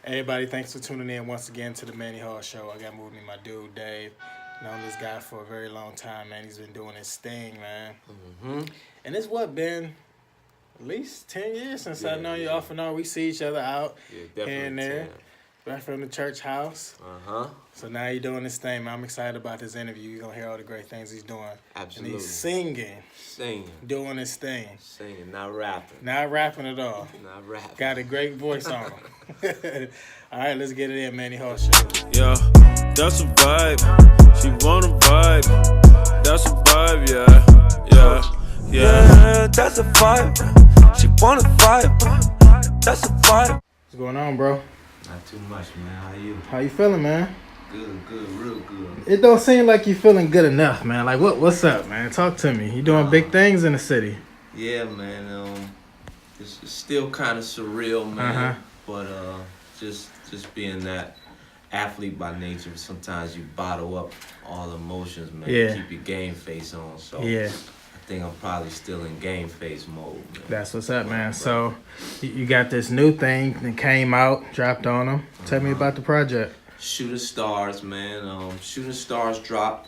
Everybody, thanks for tuning in once again to the Manny Hall Show. I got moved me my dude Dave. Known this guy for a very long time, man. He's been doing his thing, man. And it's what been at least 10 years since I know you off and on. We see each other out here and there, right from the church house. So now you're doing this thing, man. I'm excited about this interview. You're gonna hear all the great things he's doing. Absolutely. And he's singing, doing his thing. Singing, not rapping. Not rapping at all. Not rapping. Got a great voice on him. All right, let's get it in, Manny Hall Show. Yeah, that's a vibe. She wanna vibe. That's a vibe, yeah. That's a vibe. She wanna vibe. That's a vibe. What's going on, bro? Not too much, man. How you? How you feeling, man? Good, real good. It don't seem like you feeling good enough, man. Like, what's up, man? Talk to me. You doing big things in the city. Yeah, man. It's still kind of surreal, man. But just being that athlete by nature, sometimes you bottle up all emotions, man. Yeah. Keep your game face on. So Yeah. I think I'm probably still in game face mode, man. That's what's up, man. So, you got this new thing that came out, dropped on them. Tell me about the project. Shooting Stars, man. Shooting Stars dropped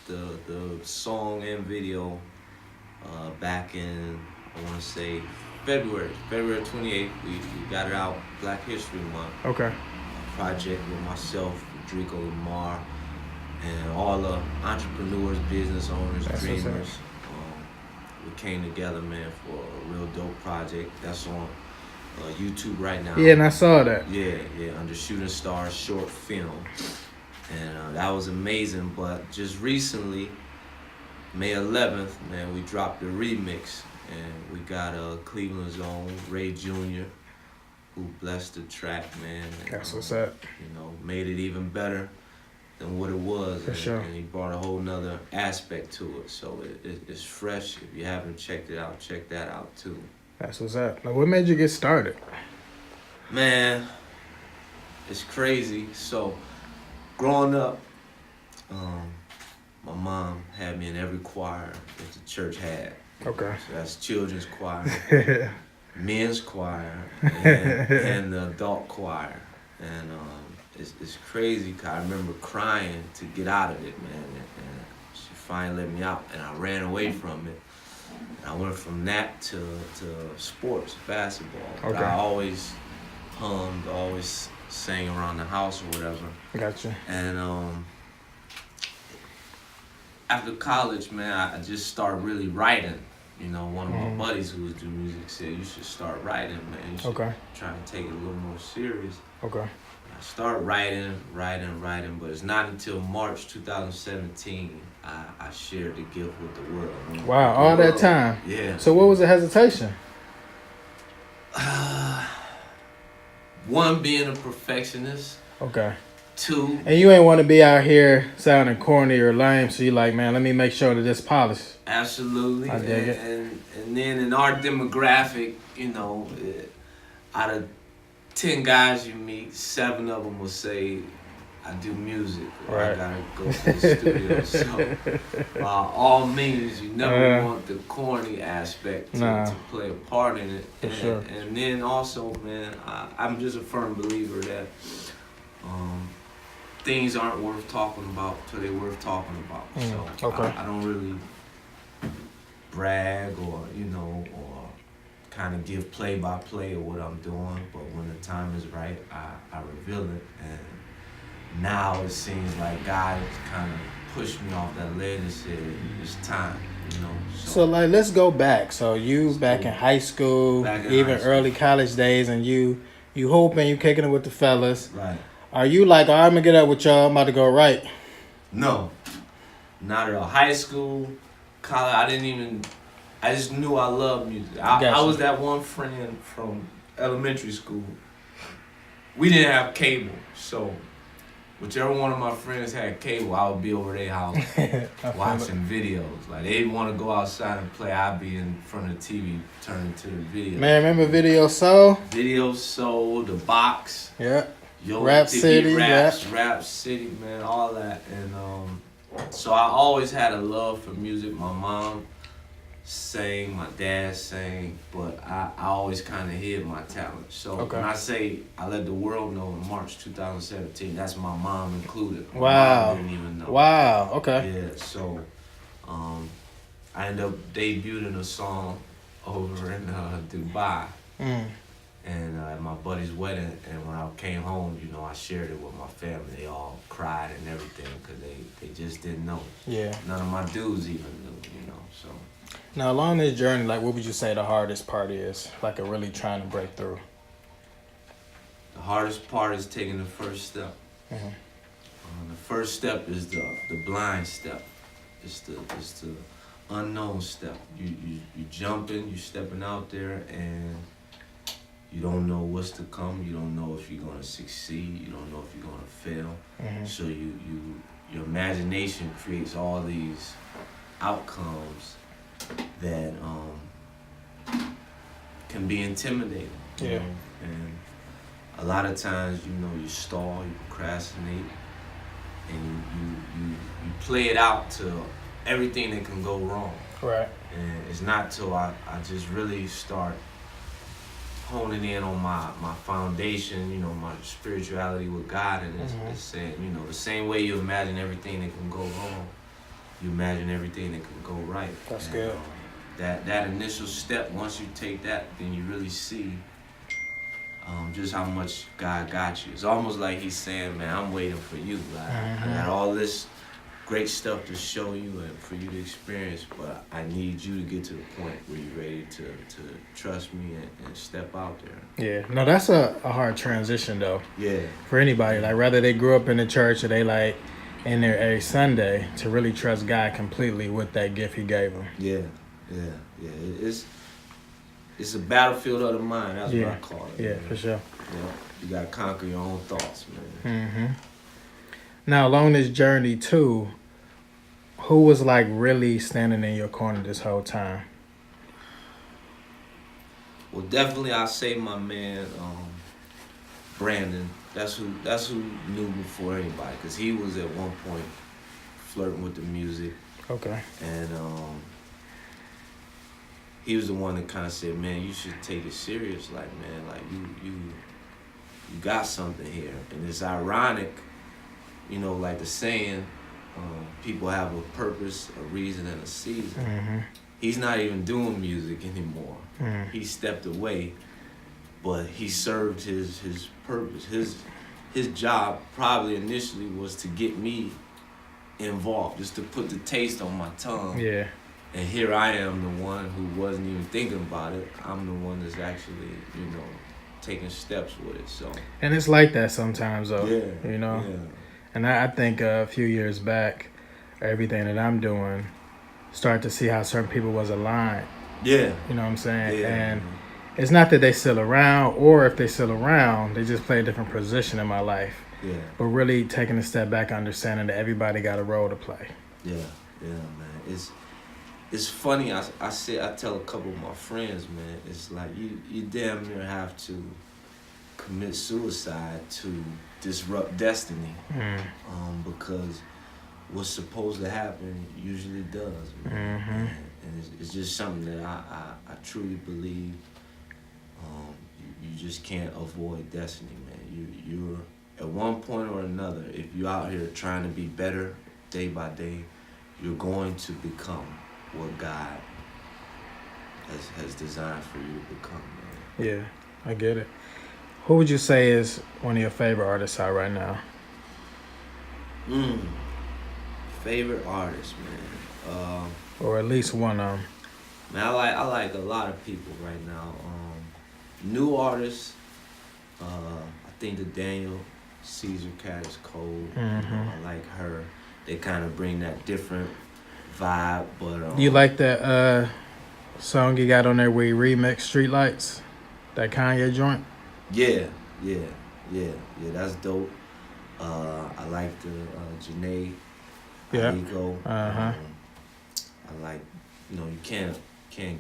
the song and video back in, I want to say, February 28th. We got it out Black History Month. Okay. A project with myself, Rodrigo Lamar, and all the entrepreneurs, business owners, dreamers. We came together, man, for a real dope project. That's on YouTube right now. Yeah, and I saw that. Yeah, under Shooting Stars short film. And that was amazing. But just recently, May 11th, man, we dropped a remix. And we got Cleveland's own Ray Jr., who blessed the track, man. And, That's what's up. Made it even better than what it was. For sure. And he brought a whole nother aspect to it. So it's fresh. If you haven't checked it out, check that out too. That's what's up. Like, what made you get started? Man, it's crazy. So, growing up, my mom had me in every choir that the church had. Okay. So that's children's choir, men's choir, and the adult choir. And it's crazy because I remember crying to get out of it, man. And she finally let me out, and I ran away from it. And I went from that to sports, basketball. Okay. I always hummed, always sang around the house or whatever. Gotcha. And after college, man, I just started really writing. One of my buddies who was doing music said, you should start writing, man. You should try to take it a little more serious. Okay. I started writing, but it's not until March 2017 I shared the gift with the world. Wow, all that time? Yeah. So what was the hesitation? One, being a perfectionist. Okay. Two. And you ain't want to be out here sounding corny or lame, so you like, man, let me make sure that it's polished. Absolutely. I dig it. And then in our demographic, out of 10 guys you meet, 7 of them will say, I do music, or I gotta go to the studio. So, all means, you never want the corny aspect to play a part in it. For sure. And then also, man, I'm just a firm believer that things aren't worth talking about till they're worth talking about. So I don't really brag or kind of give play-by-play of what I'm doing, but when the time is right, I reveal it. And now it seems like God has kind of pushed me off that ledge and said, it's time, So like, let's go back. So you back in high school, even early college days, and you hooping, you kicking it with the fellas. Right. Are you like, I'm gonna get up with y'all, I'm about to go right? No, not at all. High school, college, I just knew I loved music. I was that one friend from elementary school. We didn't have cable, so whichever one of my friends had cable, I would be over their house watching videos. Like, they want to go outside and play, I'd be in front of the TV turning to the video. Man, remember Video Soul? Video Soul, The Box. Yeah. Rap City, Rap City, man, all that. And so I always had a love for music. My mom sang, my dad sang, but I always kind of hid my talent. So when I say I let the world know in March 2017, that's my mom included. My mom didn't even know. Wow. Okay. Yeah. So I ended up debuting a song over in Dubai. And at my buddy's wedding, and when I came home, you know, I shared it with my family. They all cried and everything because they just didn't know. Yeah. None of my dudes even knew, you know, so. Now, along this journey, like, what would you say the hardest part is, like, really trying to break through? The hardest part is taking the first step. The first step is the blind step. It's the unknown step. You jumping, you stepping out there, and you don't know what's to come. You don't know if you're gonna succeed. You don't know if you're gonna fail. So your imagination creates all these outcomes that can be intimidating. You know? And a lot of times, you know, you stall, you procrastinate, and you play it out to everything that can go wrong. Right. And it's not till I just really start honing in on my foundation, you know, my spirituality with God, and it's saying, you know, the same way you imagine everything that can go wrong, you imagine everything that can go right. That's good. That initial step, once you take that, then you really see just how much God got you. It's almost like He's saying, man, I'm waiting for you. Like, I got all this great stuff to show you and for you to experience, but I need you to get to the point where you're ready to trust me and step out there. Yeah. No, that's a hard transition, though. Yeah. For anybody, like, whether they grew up in the church or they, like, in there every Sunday, to really trust God completely with that gift He gave them. Yeah. It's a battlefield of the mind. That's what I call it. Yeah, man. for sure. Yeah. You gotta conquer your own thoughts, man. Now, along this journey too, who was like really standing in your corner this whole time? Well, definitely, I say my man, Brandon. That's who knew before anybody, because he was at one point flirting with the music. Okay. And he was the one that kind of said, man, you should take it serious. Like, man, like you got something here. And it's ironic, you know, like the saying, people have a purpose, a reason, and a season. He's not even doing music anymore. He stepped away, but he served his purpose. His job probably initially was to get me involved, just to put the taste on my tongue. Yeah. And here I am, the one who wasn't even thinking about it. I'm the one that's actually, you know, taking steps with it. So. And it's like that sometimes, though. Yeah. You know. Yeah. And I think a few years back, everything that I'm doing, start to see how certain people was aligned. Yeah. You know what I'm saying? Yeah. And it's not that they still around, or if they still around, they just play a different position in my life. Yeah. But really taking a step back, understanding that everybody got a role to play. Yeah, man. It's funny. I tell a couple of my friends, man. It's like you damn near have to commit suicide to disrupt destiny, because what's supposed to happen usually does, man. And it's just something that I truly believe. You just can't avoid destiny, man. You're at one point or another, if you're out here trying to be better day by day, you're going to become what God has designed for you to become, man. Yeah, I get it. Who would you say is one of your favorite artists out right now? Favorite artist, man. Or at least one of them. Man, I like a lot of people right now. New artists, I think the Daniel Caesar cat is cold. You know, I like her. They kind of bring that different vibe, but You like that song you got on there where you remix Streetlights? That Kanye joint? Yeah, that's dope. I like the Janae Aiko. I like, you know, you can't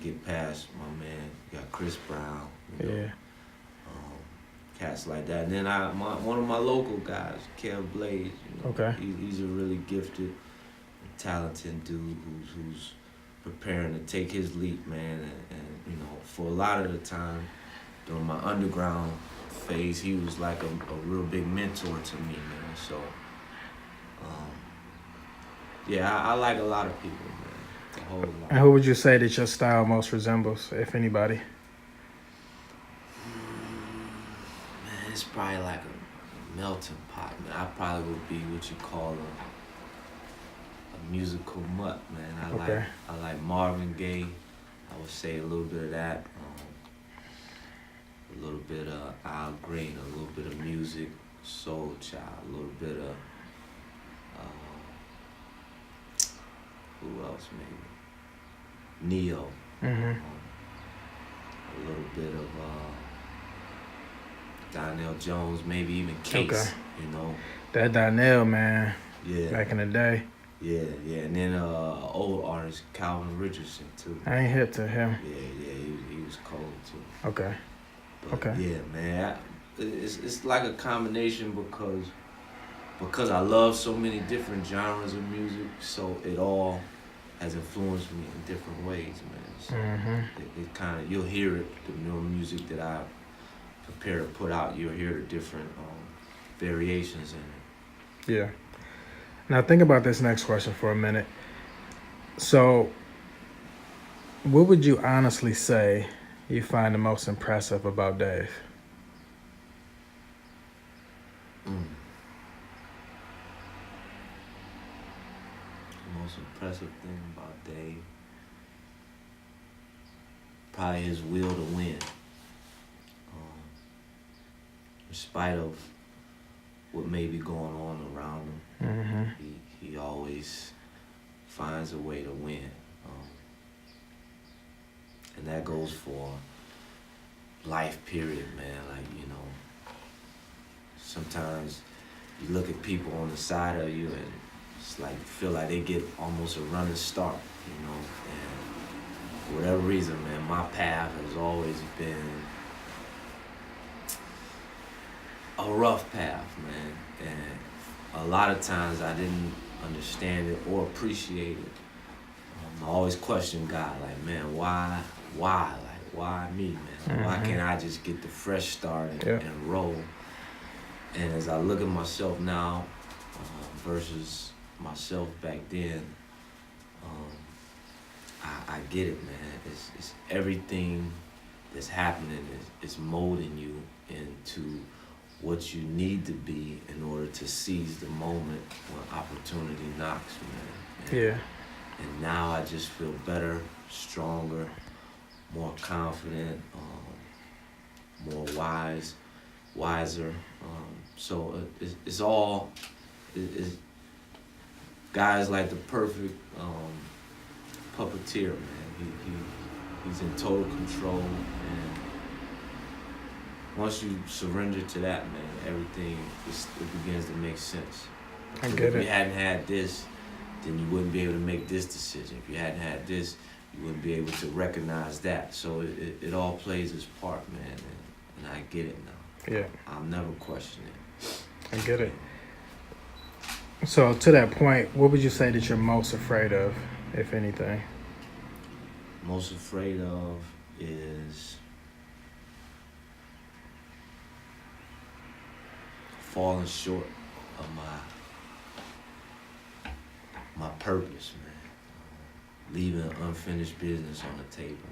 get past my man. You got Chris Brown. You know, cats like that. And then one of my local guys, Kev Blaze. You know, he's a really gifted, talented dude who's preparing to take his leap, man. And you know, for a lot of the time during my underground phase, he was like a real big mentor to me, man. So, yeah, I like a lot of people, man. A whole lot. And who would you say that your style most resembles, if anybody? Man, it's probably like a melting pot, man. I probably would be what you call a musical mutt, man. I like Marvin Gaye. I would say a little bit of that. A little bit of Al Green, a little bit of music, Soul Child, a little bit of who else maybe? Neo. Mm-hmm. A little bit of Donnell Jones, maybe even Case. Okay. You know. That Donnell, man. Yeah. Back in the day. Yeah, and then old artist Calvin Richardson too. I ain't hip to him. Yeah, he was cold too. Okay. But okay. Yeah, man, it's like a combination because I love so many different genres of music, so it all has influenced me in different ways, man. So it kind of, you'll hear it, the new music that I prepare to put out, you'll hear the different variations in it. Yeah. Now think about this next question for a minute. So, what would you honestly say you find the most impressive about Dave? The most impressive thing about Dave, probably his will to win. In spite of what may be going on around him, he always finds a way to win. And that goes for life, period, man. Like, you know, sometimes you look at people on the side of you and it's like you feel like they get almost a running start, you know. And for whatever reason, man, my path has always been a rough path, man. And a lot of times I didn't understand it or appreciate it. I always questioned God, like, man, why? Like, why me, man? Why can't I just get the fresh start and roll? And as I look at myself now versus myself back then, I get it, man. It's everything that's happening is molding you into what you need to be in order to seize the moment when opportunity knocks, man. Yeah. And now I just feel better, stronger, more confident, more wiser. So it's all, God's like the perfect puppeteer, man. He's in total control, and once you surrender to that, man, everything it begins to make sense. I get if it. you hadn't had this, then you wouldn't be able to make this decision. If you hadn't had this, you wouldn't be able to recognize that. So it all plays its part, man, and I get it now. Yeah. I'll never question it. I get it. So to that point, what would you say that you're most afraid of, if anything? Most afraid of is falling short of my purpose, man. Leaving unfinished business on the table.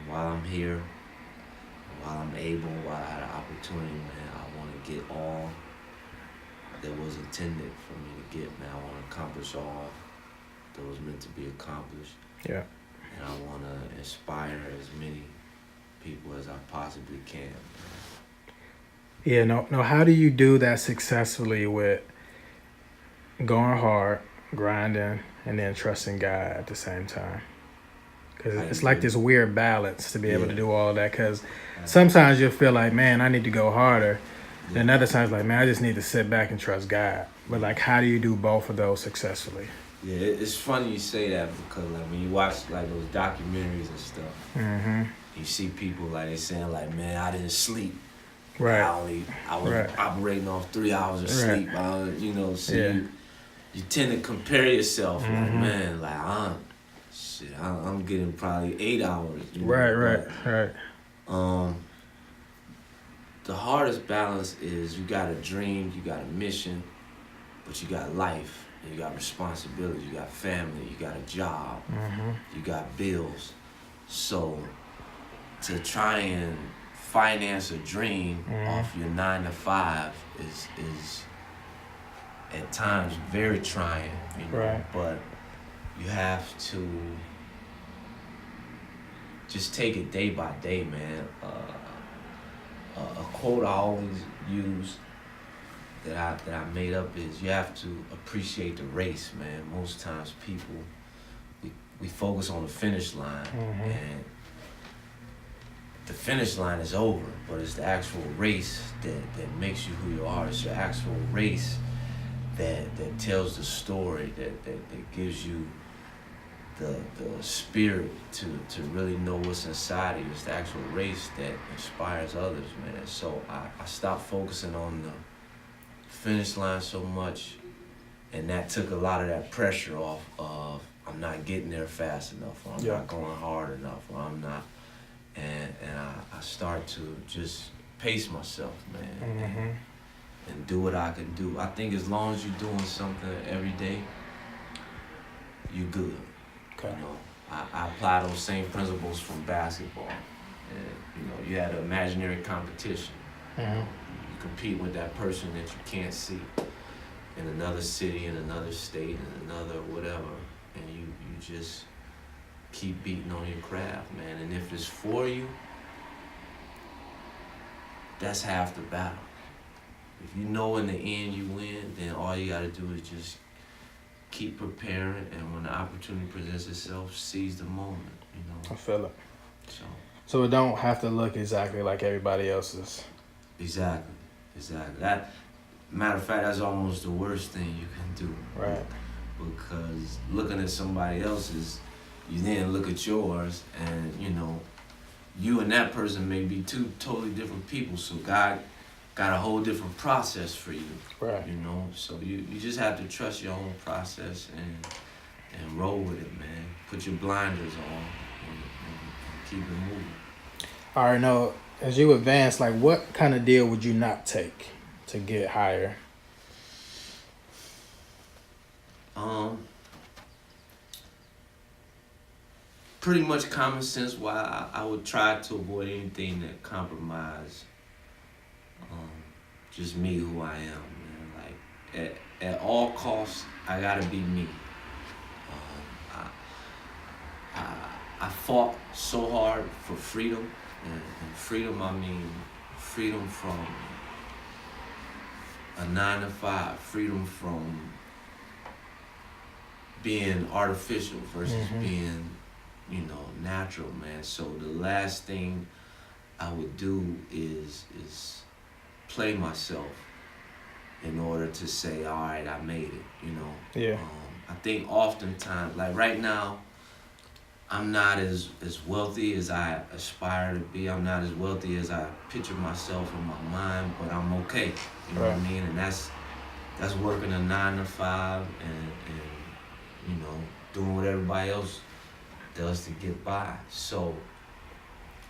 While I'm here, while I'm able, while I had an opportunity, man, I want to get all that was intended for me to get, man. I want to accomplish all that was meant to be accomplished. Yeah. And I want to inspire as many people as I possibly can, man. Yeah, no, how do you do that successfully with going hard, grinding, and then trusting God at the same time? Because it's like this weird balance to be able to do all of that. Because sometimes you'll feel like, man, I need to go harder. Then other times, like, man, I just need to sit back and trust God. But, like, how do you do both of those successfully? Yeah, it's funny you say that because, like, when you watch, like, those documentaries and stuff, you see people, like, they saying, like, man, I didn't sleep. Right. I was operating off 3 hours of sleep. So you tend to compare yourself, like, man, like, shit, I'm getting probably 8 hours. Right. The hardest balance is you got a dream, you got a mission, but you got life, and you got responsibility, you got family, you got a job, you got bills. So to try and finance a dream off your 9 to 5 is at times very trying, you know. Right. But you have to just take it day by day, man. A quote I always use that I made up is you have to appreciate the race, man. Most times people we focus on the finish line, and the finish line is over, but it's the actual race that makes you who you are. It's your actual race that tells the story, that gives you the spirit to really know what's inside of you. It's the actual race that inspires others, man. So I stopped focusing on the finish line so much, and that took a lot of that pressure off of I'm not getting there fast enough, or I'm not going hard enough, or I'm not, and I start to just pace myself, man, and do what I can do. I think as long as you're doing something every day, you're good. Okay. You know, I apply those same principles from basketball. And, you know, you had an imaginary competition. You compete with that person that you can't see in another city, in another state, in another whatever, and you just keep beating on your craft, man. And if it's for you, that's half the battle. If you know in the end you win, then all you gotta do is just keep preparing, and when the opportunity presents itself, seize the moment, you know. I feel it. So it don't have to look exactly like everybody else's. Exactly. That, matter of fact, that's almost the worst thing you can do. Right. Because looking at somebody else's, you then look at yours, and you know, you and that person may be two totally different people. So God got a whole different process for you. Right. You know, so you just have to trust your own process and roll with it, man. Put your blinders on and keep it moving. All right, now, as you advance, like, what kind of deal would you not take to get higher? Pretty much common sense. Why I would try to avoid anything that compromise just me, who I am, man. Like at all costs, I gotta be me. I fought so hard for freedom, and freedom, I mean freedom from a 9 to 5, freedom from being artificial versus being, you know, natural, man. So the last thing I would do is play myself in order to say, all right, I made it, you know. Yeah. I think oftentimes, like right now, I'm not as wealthy as I aspire to be. I'm not as wealthy as I picture myself in my mind, but I'm okay. You know what I mean? And that's working a 9 to 5 and you know, doing what everybody else does to get by. So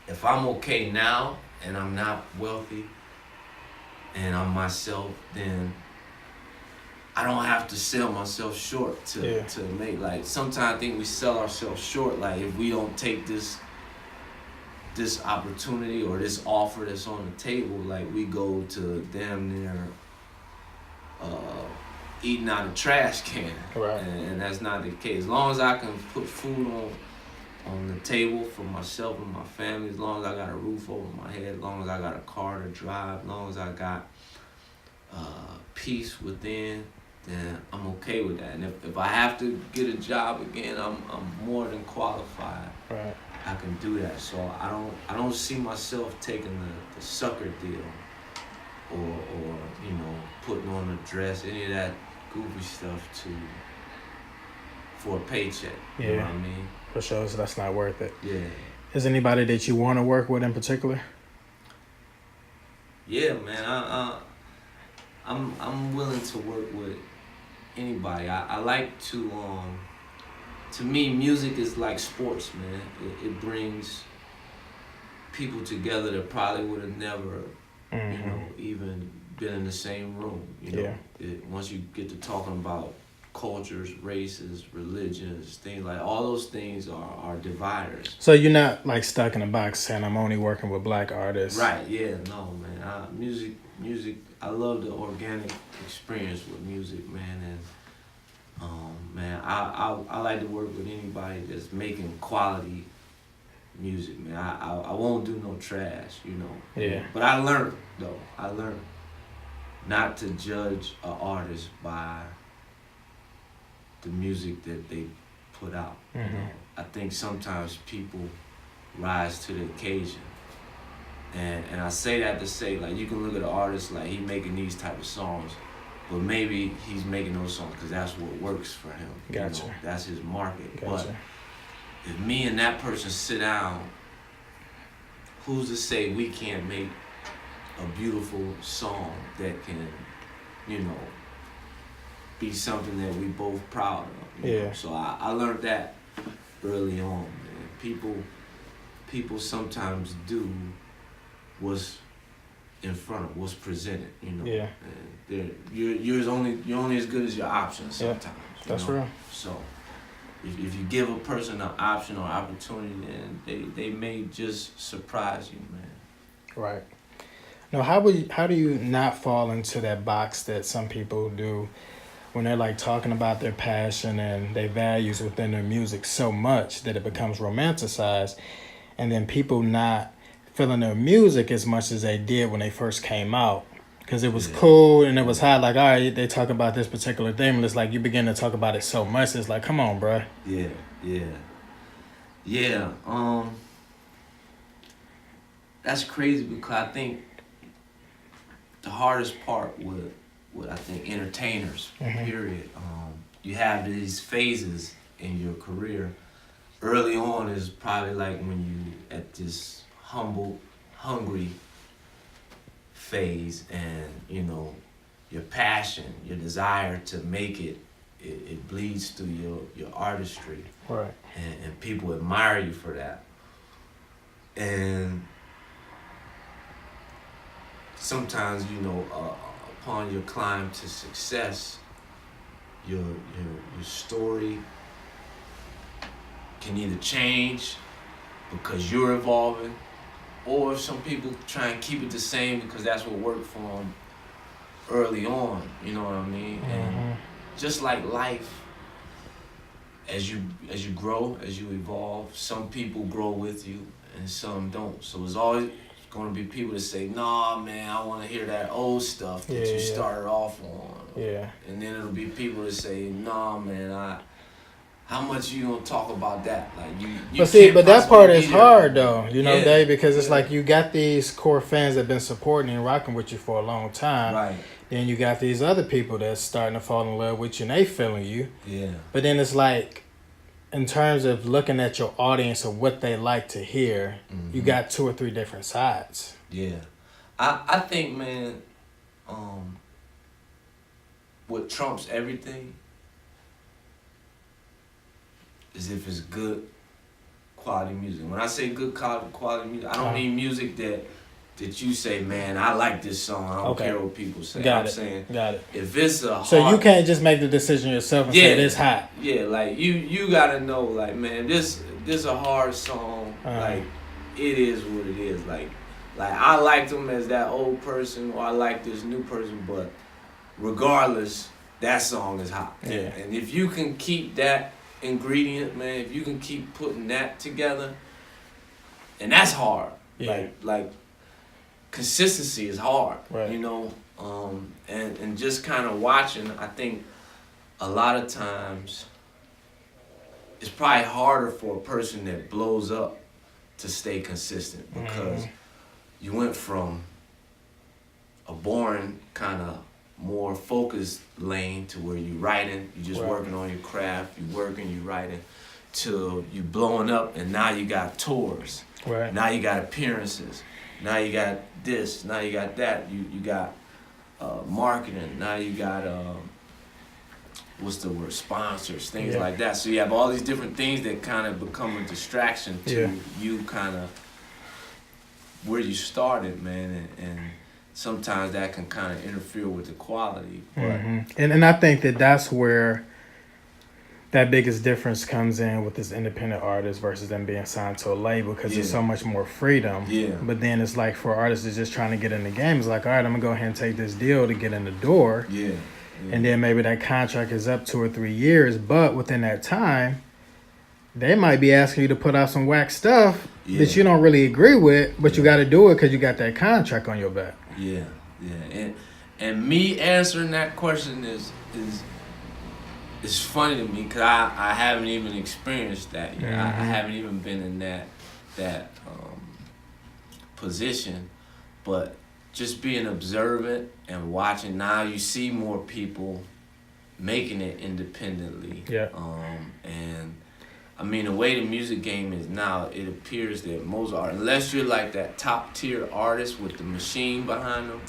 if I'm okay now and I'm not wealthy and I'm myself, then I don't have to sell myself short to make, like, sometimes I think we sell ourselves short, like if we don't take this opportunity or this offer that's on the table, like we go to damn near eating out of trash can. Right. And that's not the case. As long as I can put food on the table for myself and my family, as long as I got a roof over my head, as long as I got a car to drive, as long as I got peace within, then I'm okay with that. And if I have to get a job again, I'm more than qualified. Right. I can do that. So I don't see myself taking the sucker deal or you know, putting on a dress, any of that goofy stuff for a paycheck. Yeah. You know what I mean? For sure, so that's not worth it. Yeah. Is anybody that you want to work with in particular? Yeah, man. I'm willing to work with anybody. I like to to me, music is like sports, man. It brings people together that probably would have never, you know, even been in the same room. You know, once you get to talking about cultures, races, religions, things like all those things are dividers. So you're not like stuck in a box saying I'm only working with black artists. Right? Yeah. No, man. Music. I love the organic experience with music, man, and man, I like to work with anybody that's making quality music, man. I won't do no trash, you know. Yeah. But I learned not to judge an artist by the music that they put out. You know? I think sometimes people rise to the occasion. And I say that to say, like, you can look at an artist like he making these type of songs, but maybe he's making those songs because that's what works for him. Gotcha. You know? That's his market. Gotcha. But if me and that person sit down, who's to say we can't make a beautiful song that can, you know, be something that we both proud of? You know? So I learned that early on, man. People sometimes do what's in front of what's presented, you know. Yeah. And you're only as good as your options sometimes. Yeah, that's real. So if you give a person an option or opportunity, then they may just surprise you, man. Right. Now, how do you not fall into that box that some people do when they're like talking about their passion and their values within their music so much that it becomes romanticized, and then people not feeling their music as much as they did when they first came out because it was cool and it was hot. Like, all right, they talk about this particular thing, but it's like you begin to talk about it so much. It's like, come on, bruh. Yeah. That's crazy because I think the hardest part with I think entertainers, period. You have these phases in your career. Early on is probably like when you at this humble, hungry phase, and you know your passion, your desire to make it bleeds through your artistry, right? And people admire you for that. And sometimes, you know, upon your climb to success, your story can either change because you're evolving, or some people try and keep it the same because that's what worked for them early on. You know what I mean? And just like life, as you grow, as you evolve, some people grow with you and some don't. So it's always going to be people that say, "Nah, man, I want to hear that old stuff that you started off on." Yeah. And then it'll be people that say, "Nah, man, how much you gonna talk about that?" Like you. But that part is hard though, you know, Dave, because it's like you got these core fans that have been supporting and rocking with you for a long time. Right. Then you got these other people that's starting to fall in love with you and they feeling you. Yeah. But then it's like, in terms of looking at your audience or what they like to hear, you got 2 or 3 different sides. Yeah. I think, man, what trumps everything is if it's good quality music. When I say good quality music, I don't mean music that you say, "Man, I like this song. I don't care what people say." Got it. If it's a hard, so you can't just make the decision yourself and say it's hot. Yeah, like you gotta know, like, man, this a hard song. Like, it is what it is. Like I liked them as that old person, or I like this new person, but regardless, that song is hot. Yeah. And if you can keep that ingredient, man, if you can keep putting that together, and that's hard. Yeah. Like consistency is hard, right. You know, and just kind of watching, I think a lot of times it's probably harder for a person that blows up to stay consistent because you went from a boring kind of more focused lane to where you writing, you just working on your craft, you working, you writing, to you blowing up, and now you got tours, right? Now you got appearances, now you got this, now you got that, you got marketing, now you got what's the word, sponsors, things like that. So you have all these different things that kind of become a distraction to you kind of where you started, man, and sometimes that can kind of interfere with the quality. But and I think that's where that biggest difference comes in with this independent artist versus them being signed to a label, because there's so much more freedom. Yeah. But then it's like for artists that's just trying to get in the game, it's like, all right, I'm gonna go ahead and take this deal to get in the door. Yeah. And then maybe that contract is up 2 or 3 years, but within that time, they might be asking you to put out some whack stuff that you don't really agree with, but you got to do it because you got that contract on your back. Yeah, and me answering that question is funny to me, because I haven't even experienced that. You know? I haven't even been in that position, but just being observant and watching, now you see more people making it independently. Yeah. And I mean, the way the music game is now, it appears that most artists, unless you're like that top tier artist with the machine behind them,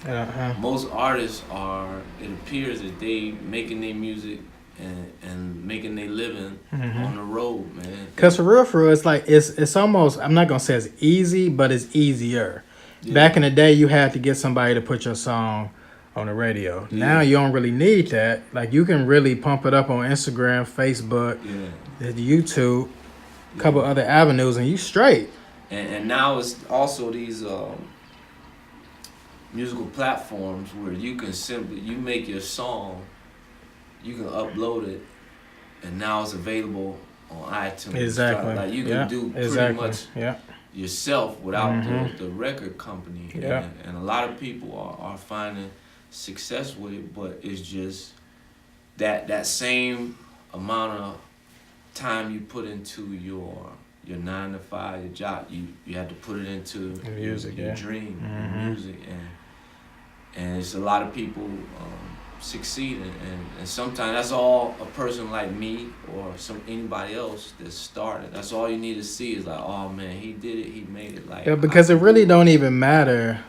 most artists it appears that they making their music and making their living on the road, man. Because for real, it's like, it's almost, I'm not going to say it's easy, but it's easier. Yeah. Back in the day, you had to get somebody to put your song on the radio. Yeah. Now you don't really need that. Like, you can really pump it up on Instagram, Facebook, YouTube, a couple other avenues, and you straight. And now it's also these musical platforms where you can you make your song, you can upload it, and now it's available on iTunes. Exactly. Like, you can do pretty much yourself without the record company. Yeah. And a lot of people are finding success with it, but it's just that same amount of time you put into your 9 to 5, your job, you have to put it into music, your dream, your music, and it's a lot of people succeeding, and sometimes that's all a person like me or anybody else that started. That's all you need to see is like, oh man, he did it, he made it. Like, because it really don't even matter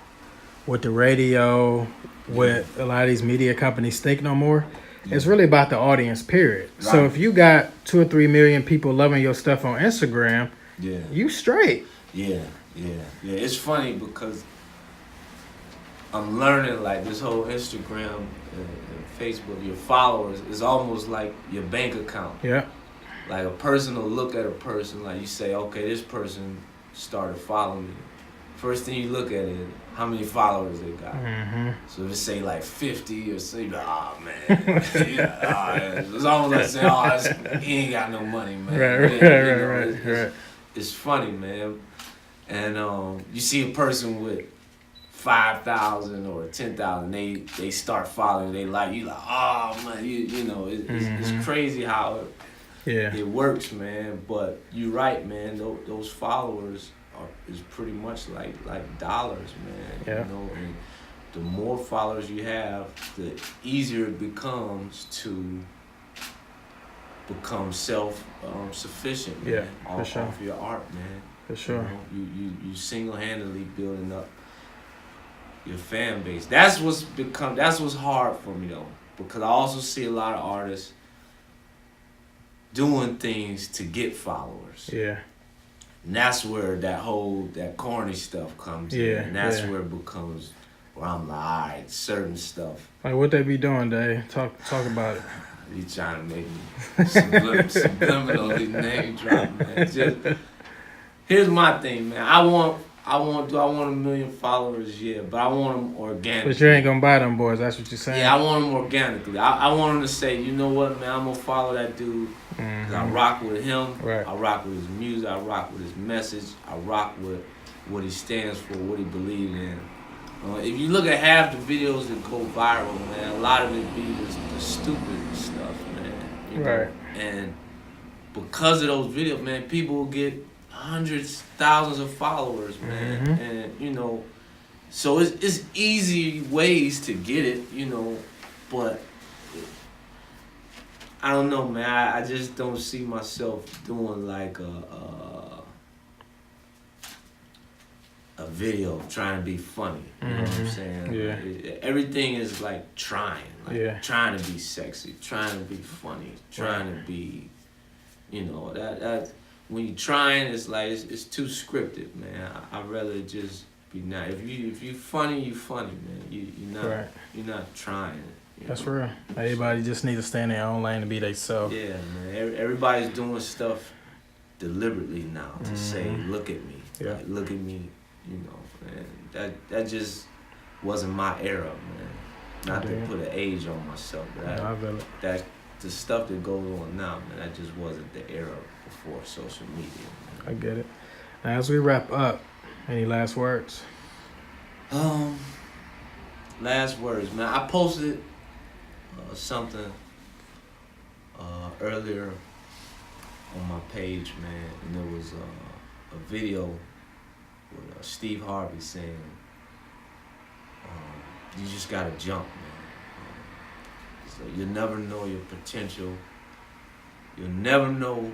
what the radio, what a lot of these media companies think no more. It's really about the audience, period. Right. So if you got 2 or 3 million people loving your stuff on Instagram, you straight. Yeah. It's funny because I'm learning, like, this whole Instagram and Facebook, your followers is almost like your bank account. Yeah. Like, a person will look at a person, like, you say, okay, this person started following me. First thing you look at is how many followers they got. So if it say like 50 or say, oh man, it's almost like saying, he ain't got no money, man. Right. It's funny, man. And you see a person with 5,000 or 10,000, they start following, they like you, like, oh man, you know, it's crazy how it works, man. But you're right, man. Those followers is pretty much like dollars, man. Yeah. You know, and the more followers you have, the easier it becomes to become self-sufficient, man. Off your art, man. For sure. You know, you single-handedly building up your fan base. That's what's hard for me though, because I also see a lot of artists doing things to get followers. Yeah. And that's where that corny stuff comes in. And that's where it becomes, where I'm like, all right, certain stuff. Like, what they be doing, Dave? Talk about it. You trying to make me subliminally name drop, man. Here's my thing, man. I want 1 million followers? Yeah, but I want them organically. But you ain't gonna buy them boys, that's what you're saying? Yeah, I want them organically. I want them to say, you know what, man, I'm gonna follow that dude. Cause I rock with him. Right. I rock with his music. I rock with his message. I rock with what he stands for, what he believes in. If you look at half the videos that go viral, man, a lot of it be the stupid stuff, man. You know? And because of those videos, man, people will get hundreds, thousands of followers, man. And, you know, so it's easy ways to get it, you know, but I don't know, man. I just don't see myself doing like a a video trying to be funny. You know what I'm saying? Yeah. Like, everything is like trying. Like trying to be sexy, trying to be funny, trying to be, you know, that when you're trying, it's like it's too scripted, man. I'd rather just be nice. If you funny, you funny, man. You're not trying. That's real. Everybody just needs to stay in their own lane and be themselves. Yeah, man. Everybody's doing stuff deliberately now to say, look at me. Yeah. Like, look at me, you know, man. That just wasn't my era, man. Not to put an age on myself, but that the stuff that goes on now, man, that just wasn't the era before social media, man. I get it. Now, as we wrap up, any last words? Last words, man. I posted something earlier on my page, man, and there was a video with Steve Harvey saying, you just gotta jump, man. So you'll never know your potential. You'll never know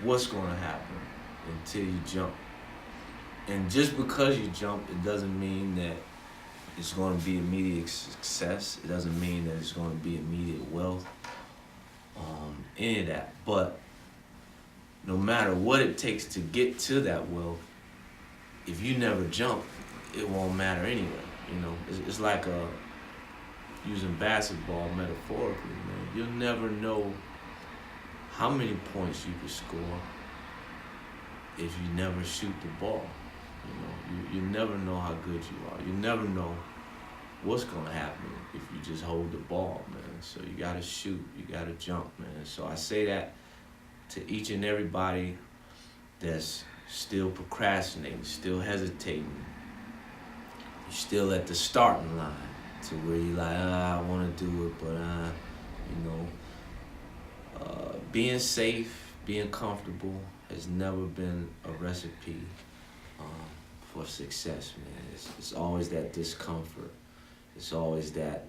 what's gonna happen until you jump. And just because you jump, it doesn't mean that it's going to be immediate success. It doesn't mean that it's going to be immediate wealth. Any of that. But no matter what it takes to get to that wealth, if you never jump, it won't matter anyway. You know, it's like using basketball metaphorically, man. You'll never know how many points you can score if you never shoot the ball. You know, you never know how good you are. You never know what's gonna happen if you just hold the ball, man. So you gotta shoot, you gotta jump, man. So I say that to each and everybody that's still procrastinating, still hesitating. You're still at the starting line to where you're like, I wanna do it, but being safe, being comfortable has never been a recipe for success, man. It's always that discomfort. It's always that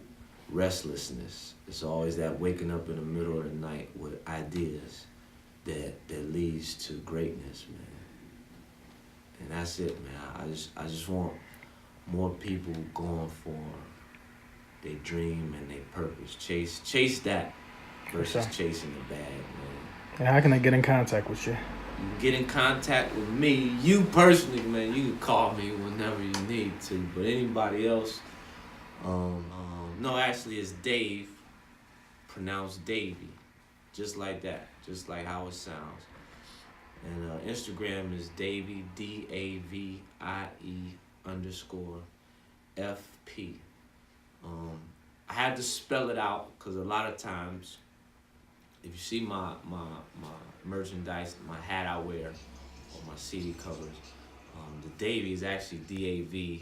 restlessness. It's always that waking up in the middle of the night with ideas that leads to greatness, man. And that's it, man. I just want more people going for their dream and their purpose. Chase that versus chasing the bag, man. And how can I get in contact with you? You can get in contact with me, you personally, man. You can call me whenever you need to. But anybody else, no, actually it's Dave, pronounced Davey, just like that, just like how it sounds. And Instagram is Davey, DAVIE_FP. I had to spell it out because a lot of times, if you see my merchandise, my hat I wear, or my CD covers, the Davy is actually DAV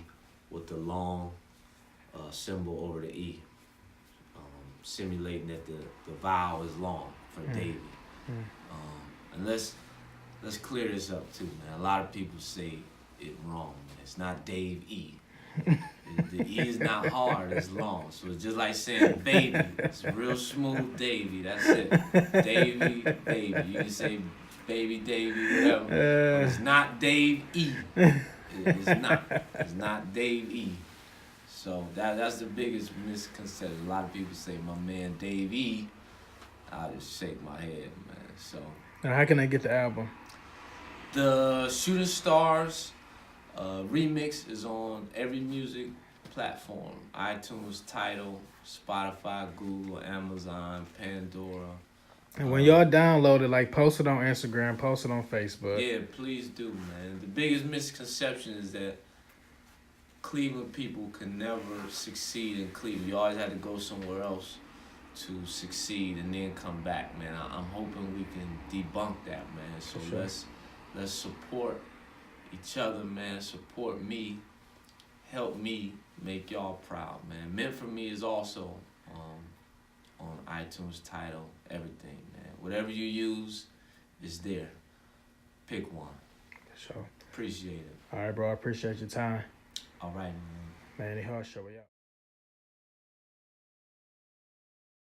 with the long symbol over the E, simulating that the vowel is long for Davy. And let's clear this up too, man. A lot of people say it wrong, man. It's not Dave E. The E is not hard, it's long. So it's just like saying baby. It's real smooth Davy, that's it. Davy, baby. You can say baby, Davy, whatever. But it's not Dave E. It's not Dave E. So that's the biggest misconception. A lot of people say my man Dave E. I just shake my head, man. So now how can I get the album? The Shooting Stars remix is on every music platform: iTunes, Tidal, Spotify, Google, Amazon, Pandora. And when y'all download it, like post it on Instagram, post it on Facebook. Yeah, please do, man. The biggest misconception is that Cleveland people can never succeed in Cleveland. You always had to go somewhere else to succeed and then come back, man. I'm hoping we can debunk that, man. So sure. Let's support each other, man. Support me. Help me make y'all proud, man. Meant For Me is also on iTunes, Tidal, everything, man. Whatever you use is there. Pick one. Sure. Appreciate it. All right, bro. I appreciate your time. All right, man. Manny Hart Show, we out.